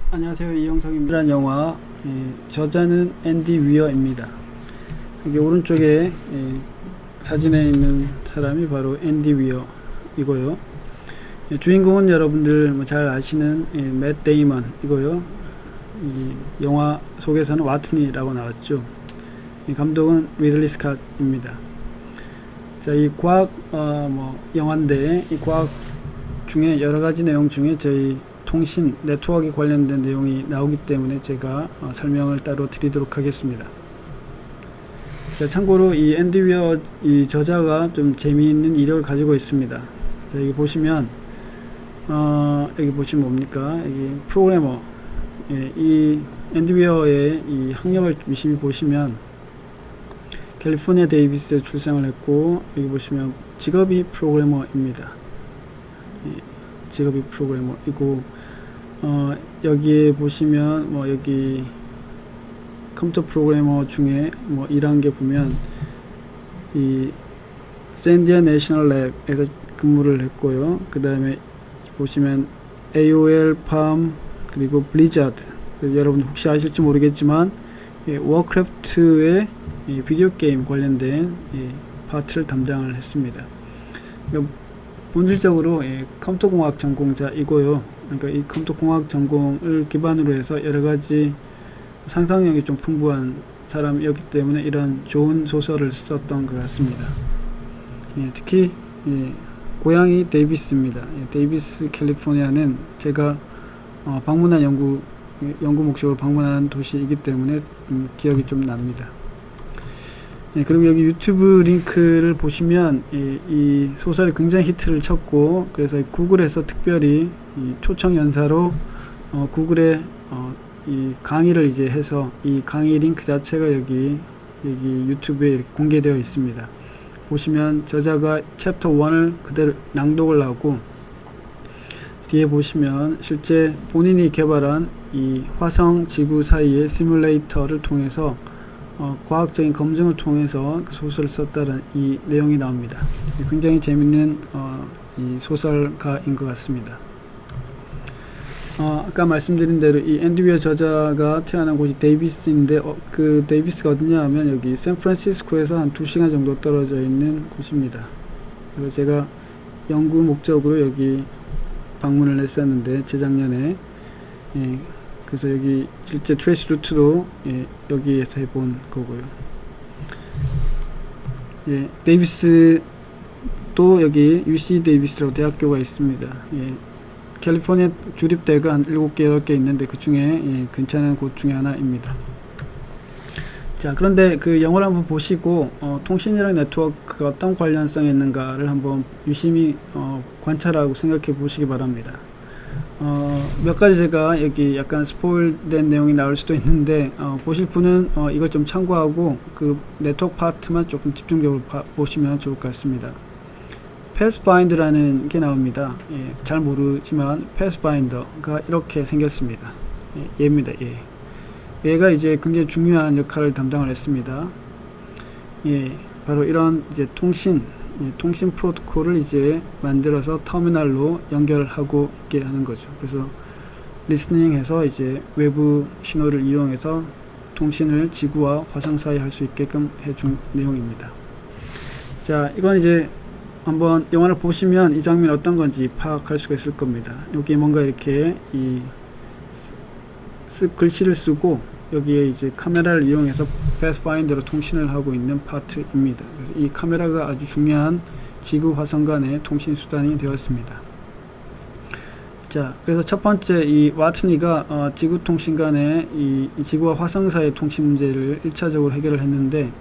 안녕하세요, 이영석입니다. 영화 저자는 앤디 위어입니다. 여기 오른쪽에 사진에 있는 사람이 바로 앤디 위어이고요. 주인공은 여러분들 잘 아시는 맷 데이먼이고요. 이 영화 속에서는 와트니라고 나왔죠. 감독은 리들리 스캇입니다. 자, 이 과학 영화인데 이 과학 중에 여러 가지 내용 중에 저희 통신 네트워크에 관련된 내용이 나오기 때문에 제가 설명을 따로 드리도록 하겠습니다. 자, 참고로 이 앤디 위어 이 저자가 좀 재미있는 이력을 가지고 있습니다. 자, 여기 보시면 여기 보시면 뭡니까? 여기 프로그래머. 이 앤디 위어의 이 학력을 유심히 보시면 캘리포니아 데이비스에 출생을 했고, 여기 보시면 직업이 프로그래머입니다. 직업이 프로그래머이고, 여기에 보시면 여기 컴퓨터 프로그래머 중에 일한 게 보면 이 샌디아 내셔널 랩에서 근무를 했고요. 그 다음에 보시면 AOL, 팜, 그리고 블리자드, 여러분 혹시 아실지 모르겠지만 워크래프트의 비디오 게임 관련된 파트를 담당을 했습니다. 본질적으로 컴퓨터공학 전공자이고요. 그러니까 이 컴퓨터공학 전공을 기반으로 해서 여러가지 상상력이 좀 풍부한 사람이었기 때문에 이런 좋은 소설을 썼던 것 같습니다. 특히 고향이 데이비스입니다. 데이비스 캘리포니아는 제가 방문한 연구 목적으로 방문한 도시이기 때문에 기억이 좀 납니다. 그리고 여기 유튜브 링크를 보시면 이 소설이 굉장히 히트를 쳤고, 그래서 구글에서 특별히 이 초청 연사로 구글에 이 강의를 이제 해서 이 강의 링크 자체가 여기 유튜브에 이렇게 공개되어 있습니다. 보시면 저자가 챕터 1을 그대로 낭독을 하고, 뒤에 보시면 실제 본인이 개발한 이 화성 지구 사이의 시뮬레이터를 통해서 과학적인 검증을 통해서 그 소설을 썼다는 이 내용이 나옵니다. 굉장히 재밌는 이 소설가인 것 같습니다. 아까 말씀드린 대로 이 앤디 위어 저자가 태어난 곳이 데이비스인데 그 데이비스가 어디냐 하면 여기 샌프란시스코에서 한 2시간 정도 떨어져 있는 곳입니다. 그래서 제가 연구 목적으로 여기 방문을 했었는데 재작년에 그래서 여기 실제 트레이스 루트로 여기에서 해본 거고요. 데이비스도 여기 UC 데이비스라고 대학교가 있습니다. 캘리포니아 주립대가 한 7개, 8개 있는데 그 중에 괜찮은 곳 중에 하나입니다. 자, 그런데 그 영화를 한번 보시고 통신이랑 네트워크가 어떤 관련성이 있는가를 한번 유심히 관찰하고 생각해 보시기 바랍니다. 몇 가지 제가 여기 약간 스포일된 내용이 나올 수도 있는데 보실 분은 이걸 좀 참고하고 그 네트워크 파트만 조금 집중적으로 보시면 좋을 것 같습니다. 패스파인더라는 게 나옵니다. 잘 모르지만 패스파인더가 이렇게 생겼습니다. 얘입니다. 얘가 이제 굉장히 중요한 역할을 담당을 했습니다. 바로 이런 이제 통신 프로토콜을 이제 만들어서 터미널로 연결하고 있게 하는 거죠. 그래서 리스닝해서 이제 외부 신호를 이용해서 통신을 지구와 화성 사이에 할 수 있게끔 해준 내용입니다. 자, 이건 이제 한번 영화를 보시면 이 장면이 어떤 건지 파악할 수가 있을 겁니다. 여기 뭔가 이렇게 글씨를 쓰고 여기에 이제 카메라를 이용해서 패스파인더로 통신을 하고 있는 파트입니다. 그래서 이 카메라가 아주 중요한 지구 화성 간의 통신 수단이 되었습니다. 자, 그래서 첫 번째 이 와트니가 지구 통신 간의 이 지구와 화성 사이의 통신 문제를 1차적으로 해결을 했는데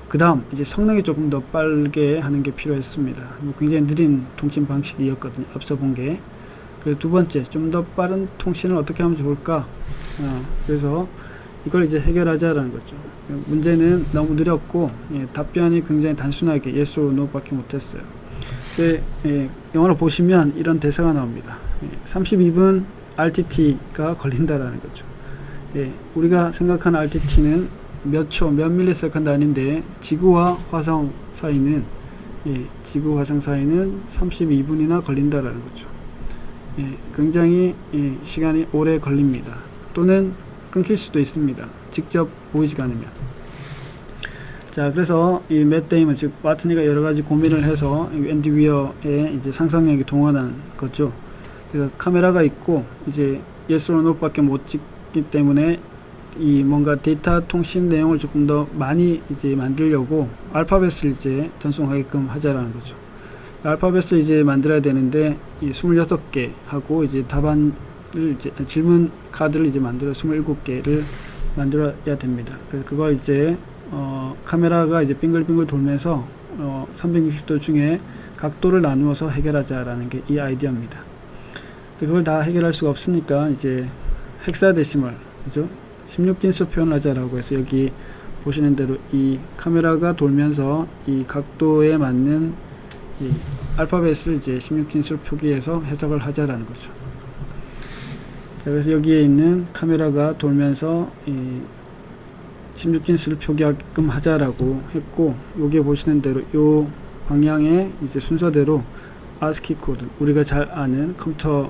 그 다음 이제 성능이 조금 더 빠르게 하는 게 필요했습니다. 굉장히 느린 통신 방식이었거든요. 앞서 본 게. 그리고 두 번째, 좀 더 빠른 통신을 어떻게 하면 좋을까? 그래서 이걸 이제 해결하자라는 거죠. 문제는 너무 느렸고 답변이 굉장히 단순하게 yes or no 밖에 못했어요. 영화를 보시면 이런 대사가 나옵니다. 32분 RTT가 걸린다라는 거죠. 우리가 생각하는 RTT는 몇 초, 몇 밀리세컨드 아닌데 지구와 화성 사이는 32분이나 걸린다라는 거죠. 굉장히 시간이 오래 걸립니다. 또는 끊길 수도 있습니다. 직접 보이지가 않으면. 자, 그래서 이 맷 데이먼, 즉 마트니가 여러 가지 고민을 해서 앤디 위어의 이제 상상력이 동원한 거죠. 그래서 카메라가 있고 이제 yes or no밖에 못 찍기 때문에 이 뭔가 데이터 통신 내용을 조금 더 많이 이제 만들려고 알파벳을 이제 전송하게끔 하자라는 거죠. 알파벳을 이제 만들어야 되는데 이 26개 하고 이제 답안을 이제 질문 카드를 이제 만들어 27개를 만들어야 됩니다. 그래서 그걸 이제 카메라가 이제 빙글빙글 돌면서 360도 중에 각도를 나누어서 해결하자라는 게 이 아이디어입니다. 그걸 다 해결할 수가 없으니까 이제 헥사데시멀, 그죠? 16진수 표현하자라고 해서 여기 보시는 대로 이 카메라가 돌면서 이 각도에 맞는 이 알파벳을 이제 16진수로 표기해서 해석을 하자라는 거죠. 자, 그래서 여기에 있는 카메라가 돌면서 이 16진수를 표기하게끔 하자라고 했고, 여기에 보시는 대로 요 방향의 이제 순서대로 ASCII 코드, 우리가 잘 아는 컴퓨터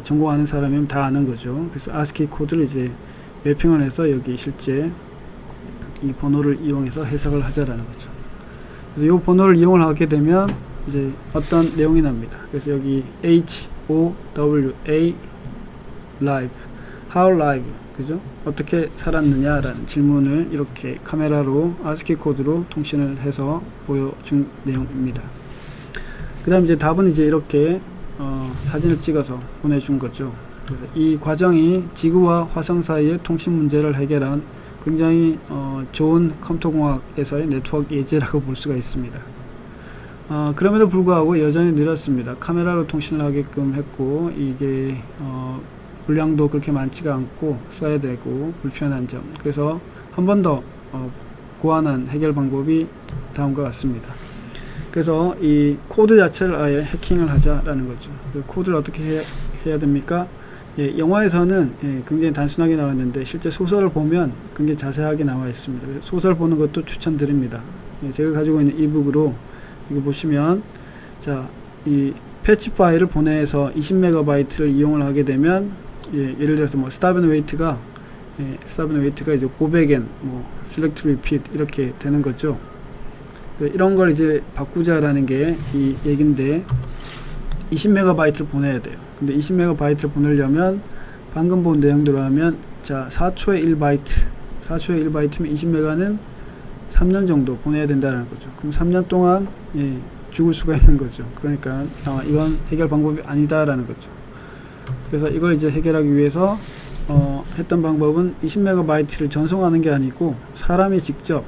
전공하는 사람이면 다 아는 거죠. 그래서 ASCII 코드를 이제 매핑을 해서 여기 실제 이 번호를 이용해서 해석을 하자라는 거죠. 그래서 이 번호를 이용을 하게 되면 이제 어떤 내용이 납니다. 그래서 여기 HOWA live, how live, 그죠? 어떻게 살았느냐라는 질문을 이렇게 카메라로 ASCII 코드로 통신을 해서 보여준 내용입니다. 그 다음 이제 답은 이제 이렇게 사진을 찍어서 보내준 거죠. 그래서 이 과정이 지구와 화성 사이의 통신 문제를 해결한 굉장히 좋은 컴퓨터공학에서의 네트워크 예제라고 볼 수가 있습니다. 그럼에도 불구하고 여전히 느렸습니다. 카메라로 통신을 하게끔 했고 이게 분량도 그렇게 많지가 않고 써야 되고 불편한 점, 그래서 한 번 더 고안한 해결 방법이 다음과 같습니다. 그래서 이 코드 자체를 아예 해킹을 하자라는 거죠. 그 코드를 어떻게 해야 됩니까? 영화에서는 굉장히 단순하게 나왔는데 실제 소설을 보면 굉장히 자세하게 나와 있습니다. 소설 보는 것도 추천드립니다. 제가 가지고 있는 이북으로 이거 보시면, 자, 이 패치 파일을 보내서 20MB를 이용을 하게 되면 예를 들어서 뭐 stop and wait가 이제 go back and 뭐 select repeat 이렇게 되는 거죠. 이런 걸 이제 바꾸자라는 게 이 얘긴데 20MB를 보내야 돼요. 근데 20MB를 보내려면 방금 본 내용대로 하면, 자, 4초에 1바이트, 4초에 1바이트면 20MB는 3년 정도 보내야 된다는 거죠. 그럼 3년 동안 죽을 수가 있는 거죠. 그러니까 이건 해결 방법이 아니다라는 거죠. 그래서 이걸 이제 해결하기 위해서 했던 방법은 20MB를 전송하는 게 아니고 사람이 직접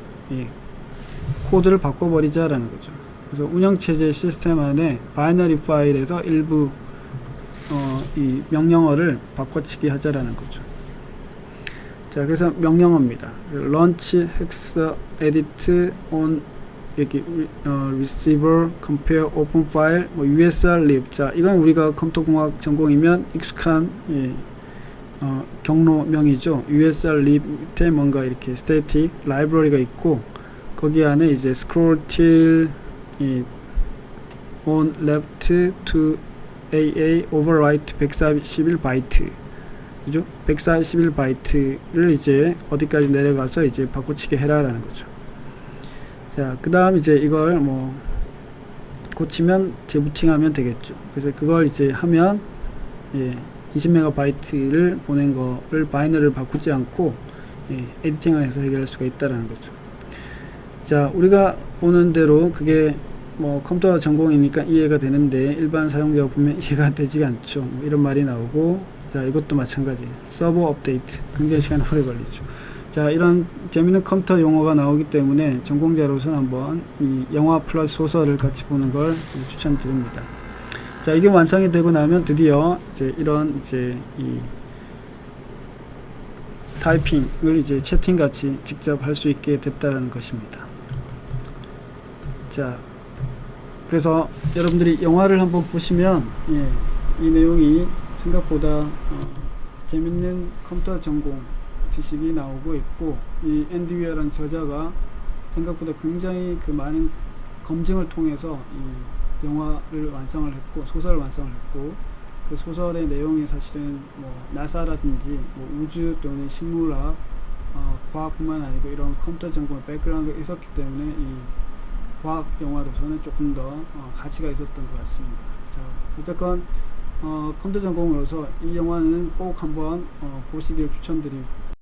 코드를 바꿔버리자라는 거죠. 그래서 운영체제 시스템 안에 바이너리 파일에서 일부 이 명령어를 바꿔치기 하자라는 거죠. 자, 그래서 명령어입니다. launch hex edit on 여기 receiver compare open file 뭐 usr lib. 자, 이건 우리가 컴퓨터공학 전공이면 익숙한 경로명이죠. usr lib 밑에 뭔가 이렇게 static library가 있고 거기 안에 이제 scroll till on left to AA overwrite 141바이트, 그죠? 141바이트를 이제 어디까지 내려가서 이제 바꿔치기 해라라는 거죠. 자, 그 다음 이제 이걸 뭐 고치면 재부팅하면 되겠죠. 그래서 그걸 이제 하면 20MB를 보낸 거를 바이너리를 바꾸지 않고 에디팅을 해서 해결할 수가 있다라는 거죠. 자, 우리가 보는 대로 그게 뭐 컴퓨터 전공이니까 이해가 되는데 일반 사용자가 보면 이해가 되지 않죠. 뭐 이런 말이 나오고, 자, 이것도 마찬가지. 서버 업데이트 굉장히 시간이 오래 걸리죠. 자, 이런 재밌는 컴퓨터 용어가 나오기 때문에 전공자로서는 한번 이 영화 플러스 소설을 같이 보는 걸 추천드립니다. 자, 이게 완성이 되고 나면 드디어 이제 이런 이제 이 타이핑을 이제 채팅 같이 직접 할 수 있게 됐다는 것입니다. 자, 그래서 여러분들이 영화를 한번 보시면 이 내용이 생각보다 재밌는 컴퓨터 전공 지식이 나오고 있고, 이 앤디 위어라는 저자가 생각보다 굉장히 그 많은 검증을 통해서 이 영화를 완성을 했고 소설을 완성을 했고, 그 소설의 내용이 사실은 뭐 나사라든지 뭐 우주 또는 식물학, 과학뿐만 아니고 이런 컴퓨터 전공의 백그라운드가 있었기 때문에 이 과학 영화로서는 조금 더 가치가 있었던 것 같습니다. 자, 어쨌건 컴퓨터 전공으로서 이 영화는 꼭 한번 보시기를 추천드리고